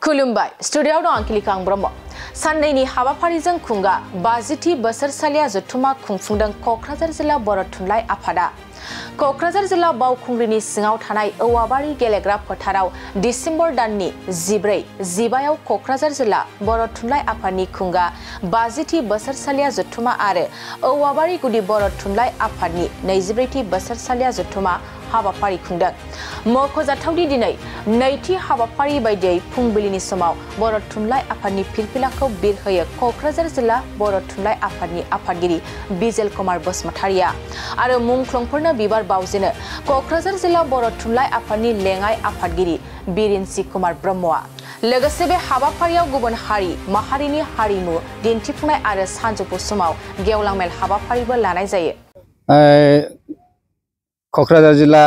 खुलुमबाय स्टुडियोआव दं आंखिलिकां ब्रह्म साननैनि हाबाफारिजों खुंगा 50थि बोसोरसालिया जथुमा खुंफुंदों कक्राझार जिल्ला बर' थुनलाइ आफादा कक्राझार जिल्ला बावखुंग्रिनि सिङाव थानाय औवाबारि गेलेग्रा फोथाराव डिसेम्बर दाननि 14-15आव कक्राझार जिल्ला बर' थुनलाइ आफादनि खुंगा 50थि बोसोरसालिया जथुमा आरो औवाबारि गुदि बर' थुनलाइ आफादनि 24थि बोसोरसालिया जथुमा हाबाफारि खुंदों मख'जाथावदि दिनै नैथि हाबाफारि बायदियै फुंबिलिनि समाव बर' थुनलाइ आफादनि फिरफिलाखौ बिरहोयो कक्राझार जिल्ला बर' थुनलाइ आफादनि आफादगिरि बिजेल कुमार बसुमतारिया आरो मुंख्लंफोरनो बिबार बावजेनो कक्राझार जिल्ला बर' थुनलाइ आफादनि लेङाइ आफादगिरि बिरिन्सि कुमार ब्रह्मआ लोगोसे बे हाबाफारियाव गुबुन हारि माहारिनि हारिमु दिन्थिफुंनाय आरो सानजौफु समाव गेवलां मेल हाबाफारिबो लानाय जायो। कक्राझार जिल्ला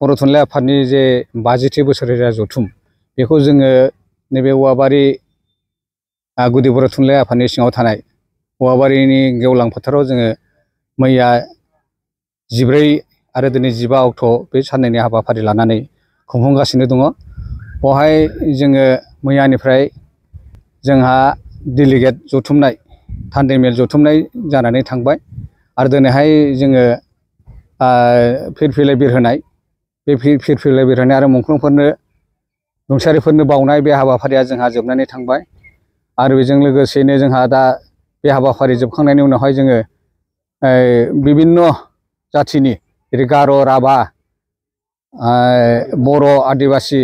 बर' थुनलाइ आफादनि जे 50थि बोसोरारि जथुम बेखौ जोङो नैबे औवाबारि गुदि बर' थुनलाइ आफादनि सिङाव थानाय औवाबारिनि गेवलां फोथाराव जोङो मैया 14 आरो दिनै 15 अक्ट' बे साननैनि हाबाफारि लानानै खुंफुंगासिनो दङ। बेवहाय जोङो मैयानिफ्राय जोंहा डेलिगेट जथुमनाय थान्दै मेल जथुमनाय जानानै थांबाय आरो दिनैहाय जोङो फिरफिला बिरहोनाय बे फिरफिला बिरहोनाय आरो मुंख्लंफोरनो रुंसारिफोरनो बावनाय बे हाबाफारिया जोंहा जोबनानै थांबाय आरो बेजों लोगोसेनो जोंहा दा बे हाबाफारि जोबखांनायनि उनावहाय जोङो बिभिन्न जाथिनि जेरै गार' राभा बर' आदिबासि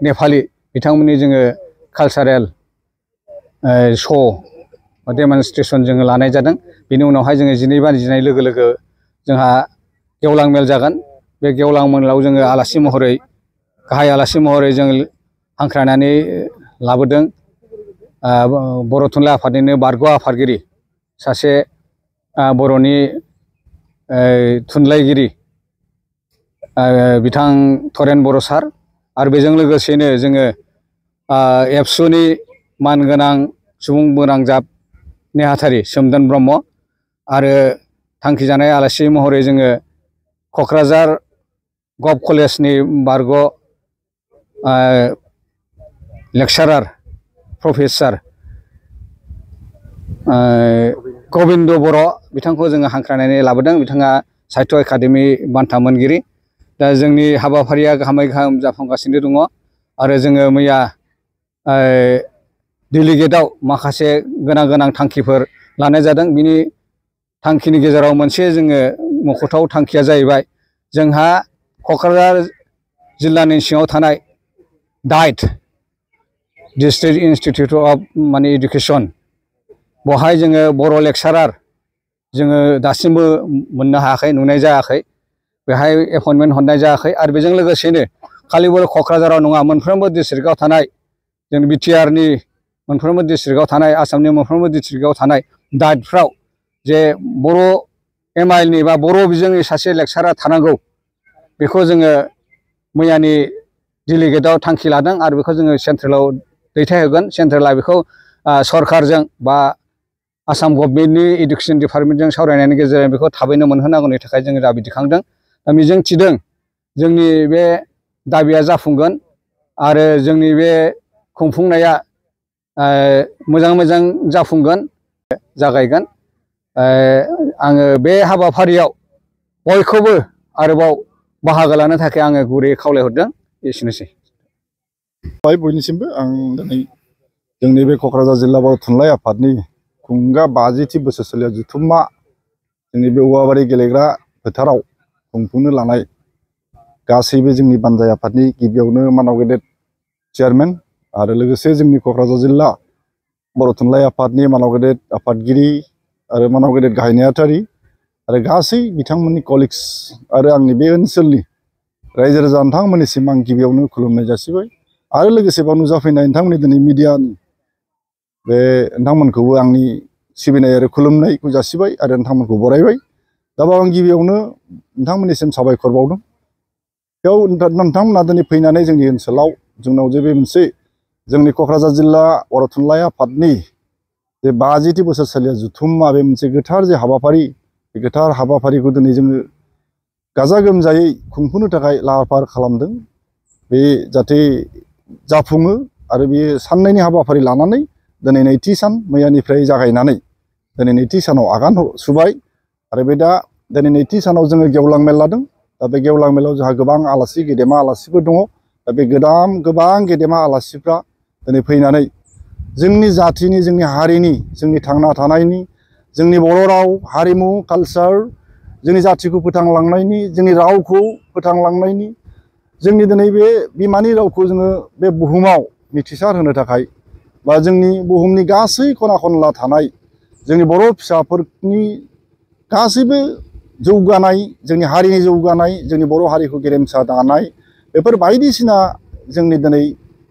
नेपालि बिथांमोननि जोङो कालचारेल श' डेमनस्ट्रेसन जोङो लानाय जादों। बेनि उनावहाय जोङो 12 बाजिनाय लोगो लोगो जोंहा गेवलां मेल जागोन। बे गेवलां मेलाव जोङो आलासि महरै गाहाय आलासि महरै जों हांख्रायनानै लाबोदों बर' थुनलाइ आफादनिनो बारग' आफादगिरि सासे बर'नि थुनलाइगिरि बिथां थरेन बर' सार आरो बेजों लोगोसेनो जोङो एबसुनि मानगोनां सुबुं फोनांजाब नेहाथारि सोमदोन ब्रह्म आरो थांखिजानाय आलासि महरै जोङो कक्राझार गभ कलेजनि बारग' लेक्सारार प्रफेसार गबिन्द बर' बिथांखौ जोङो हांख्रायनानै लाबोदों। बिथाङा साहित्य एकाडेमि बान्था मोनगिरि। दा जोंनि हाबाफारिया गाहामै गाहाम जाफुंगासिनो दङ आरो जोङो मैया डेलिगेटआव माखासे गोनां थांखिफोर लानाय जादों। बिनि थांखिनि गेजेराव मोनसे जोङो मख'थाव थांखिया जाहैबाय जोंहा कक्राझार जिल्लानि सिङाव थानाय diet district institute of education बेवहाय जोङो बर' लेक्सारार जोङो दासिमबो मोननो हायाखै, नुनाय जायाखै, बेहाय एपइन्टमेन्ट हरनाय जायाखै आरो बेजों लोगोसेनो खालिबोल कक्राझाराव नङा मोनफ्रोमबो डिस्ट्रिक्टआव थानाय जों बिटिआरनि मोनफ्रोमबो डिस्ट्रिक्टआव थानाय आसामनि मोनफ्रोमबो डिस्ट्रिक्टआव थानाय डाइटफ्राव जे बर' एमआइएलनि बा बर' बिजोंनि सासे लेक्सारार थानांगौ बेखौ जोङो मैयानि डेलिगेटआव थांखि लादों आरो बेखौ जोङो सेन्ट्रेलाव दैथायहरगोन। सेन्ट्रेला बेखौ सरकारजों बा आसाम गभर्नमेन्टनि इडुकेसन डिपार्टमेन्टजों सावरायनायनि गेजेरजों बेखौ थाबैनो मोनहोनांगौनि थाखाय जोङो दाबि दिखांदों। दा मिजिं थिदों जोंनि बे दाबिया जाफुंगोन आरो जोंनि बे खुंफुंनाया मोजां जाफुंगोन जागायगोन। आङो बे हाबाफारियाव बयखौबो आरोबाव बाहागो लानो थाखाय आङो गुरैयै खावलायहरदों। एसेनोसै। बयनिसिमबो आं दिनै जोंनि बे कक्राझार जिल्ला बर' थुनलाइ आफादनि खुंगा 50थि बोसोरसालिया जथुम्मा जोंनि बे औवाबारि गेलेग्रा फोथाराव खुंफुंनो लानाय गासैबो जोंनि बानजाय आफादनि गिबियावनो मानाव गेदेर चेयारमेन आरो लोगोसे जोंनि कक्राझार जिल्ला बर' थुनलाइ आफादनि मानाव गेदेर आफादगिरि आरो मानाव गेदेर गाहाय नेहाथारि आरो गासै बिथांमोननि कलिग्स आरो आंनि बे ओनसोलनि रायजो राजा नोंथांमोननिसिम आं गिबियावनो खुलुमनाय जासिबाय आरो लोगोसे बाव नुजाफैनाय नोंथांमोननि दिनै मिडियानि बे नोंथांमोनखौबो आंनि सिबिनाय आरो खुलुमनायखौ जासिबाय आरो नोंथांमोनखौ बरायबाय। दा आं गिबियावनो नोंथांमोननिसिम साबायखर बावदों। बेयाव नोंथांमोना दिनै फैनानै जोंनि ओनसोलाव जोंनाव जे बे मोनसे जोंनि कक्राझार जिल्ला बर' थुनलाइ आफादनि जे 50थि बोसोरसालिया जथुम्मा बे मोनसे गोथार जे हाबाफारि बे गोथार हाबाफारिखौ दिनै जोङो गाजा गोमजायै खुंफुंनो थाखाय लाहार फाहार खालामदों। बे जाहाथे जाफुङो आरो बे साननैनि हाबाफारि लानानै दिनै नैथि सान मैयानिफ्राय जागायनानै दिनै नैथि सानाव आगान सुबाय आरो बे दा दिनै नैथि सानाव जोङो गेवलां मेल लादों। दा बे गेवलां मेलाव जोंहा गोबां आलासि गेदेमा आलासिफोर दङ। दा बे गोबां गेदेमा आलासिफ्रा दिनै फैनानै जोंनि जाथिनि जोंनि हारिनि जोंनि थांना थानायनि जोंनि बर' राव हारिमु कालचार जोंनि जाथिखौ फोथांलांनायनि जोंनि रावखौ फोथांलांनायनि जोंनि दिनै बे बिमानि रावखौ जोङो बे बुहुमाव मिथिसार होनो थाखाय बा जोंनि बुहुमनि गासै खना खनला थानाय जोंनि बर' फिसाफोरनि गासैबो जौगानाय जोंनि हारिनि जौगानाय जोंनि बर' हारिखौ गेरेमसा दानाय बेफोर बायदिसिना जोंनि दिनै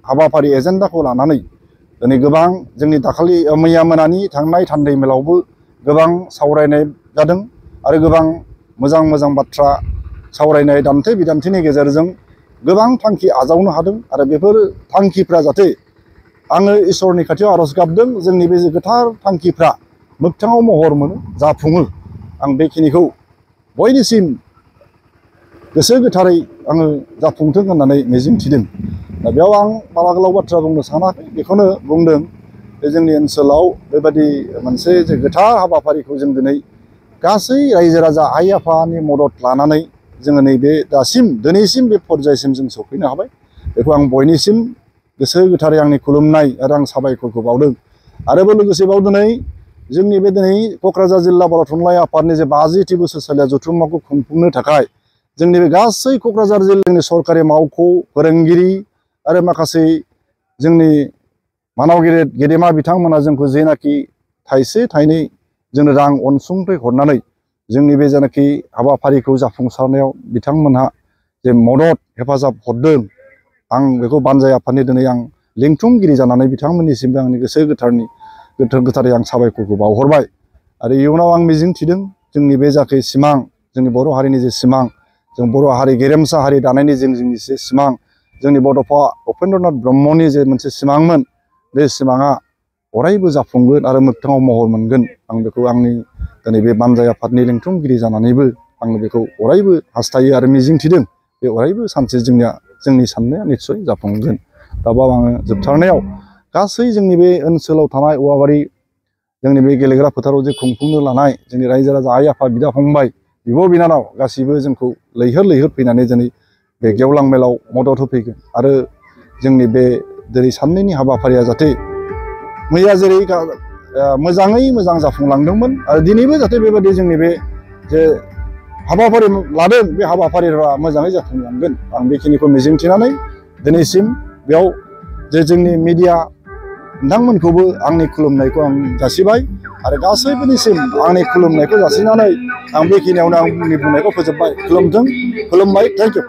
हाबाफारि एजेन्डाखौ लानानै दिनै गोबां जोंनि दाखालि मैया मोनानि थांनाय थान्दै मेलावबो गोबां सावरायनाय जादों आरो गोबां मोजां बाथ्रा सावरायनाय दान्थे बिदान्थेनि गेजेरजों गोबां थांखि आजावनो हादों आरो बेफोर थांखिफ्रा जाहाथे आङो इसोरनि खाथियाव आरज गाबदों जोंनि बे गोथार थांखिफ्रा मोगथाङाव महर मोनो जाफुङो आं बेखिनिखौ बयनिसिम गोसो गोथारै आङो जाफुंथों होननानै मिजिंथिदों। दा बेयाव आं बारा गोलाव बाथ्रा बुंनो सानाखै बेखौनो बुंदों जे जोंनि ओनसोलाव बेबायदि मोनसे जे गोथार हाबाफारिखौ जों दिनै गासै रायजो राजा आइ आफानि मदद लानानै जोङो नैबे दिनैसिम बे पर्यायसिम जों सफैनो हाबाय। बेखौ आं बयनिसिम गोसो गोथारै आंनि खुलुमनाय आरो आं साबायखरखौ बावदों। आरोबो लोगोसे बाव दिनै जोंनि बे दिनै क'क्राझार जिल्ला बर' थुनलाइ आफादनि जे 50थि बोसोरसालिया जथुम्माखौ खुंफुंनो थाखाय जोंनि बे गासै क'क्राझार जिल्लानि सरकारि मावख' फोरोंगिरि आरो माखासे जोंनि मानाव गेदेमा बिथांमोना जोंखौ जेनाखि थाइसे थाइनै जोंनो रां अनसुंथाइ हरनानै जोंनि बे जेनाखि हाबाफारिखौ जाफुंसारनायाव बिथांमोनहा जे मदद हेफाजाब हरदों आं बेखौ बानजाय आफादनि दिनै आं लिंथुमगिरि जानानै बिथांमोननिसिमबो आंनि गोसो गोथारै आं साबायखरखौ बावहरबाय। आरो इयुनाव आं मिजिंथिदों जोंनि बे जाखि सिमां जोंनि बर' हारिनि जे सिमां जों बर' हारि गेरेमसा हारि दानायनि जोंनि जे सिमां जोंनि बड'फा उपेन्द्रनाथ ब्रह्मनि जे मोनसे सिमांमोन बे सिमाङा अरायबो जाफुंगोन आरो मोगथाङाव महर मोनगोन। आं बेखौ आंनि दिनै बे बानजाय आफादनि लिंथुमगिरि जानानैबो आं बेखौ अरायबो हास्थायो आरो मिजिंथिदों बे अरायबो सानसे जोंनि साननाया निस्सय जाफुंगोन। दा बाव आङो जोबथारनायाव गासै जोंनि बे ओनसोलाव थानाय औवाबारि जोंनि बे गेलेग्रा फोथाराव जे खुंफुंनो लानाय जोंनि रायजो राजा आइ आफा बिदा फंबाय बिब' बिनानाव गासैबो जोंखौ लैहोर फैनानै दिनै बे गेवलां मेलाव मदद होफैगोन आरो जोंनि बे दिनै साननैनि हाबाफारिया जाहाथे मैया जेरै मोजाङै मोजां जाफुंलांदोंमोन आरो दिनैबो जाहाथे बेबायदि जोंनि बे जे हाबाफारि लादों बे हाबाफारिफ्रा मोजाङै जाफुंलांगोन आं बेखिनिखौ मिजिंथिनानै दिनैसिम बेयाव जे जोंनि मिडिया नोंथांमोनखौबो आंनि खुलुमनायखौ आं जासिबाय आरो गासैबोनिसिम आंनि खुलुमनायखौ जासिनानै आं बेखिनियावनो आंनि बुंनायखौ फोजोबबाय। खुलुमबाय। Thank you.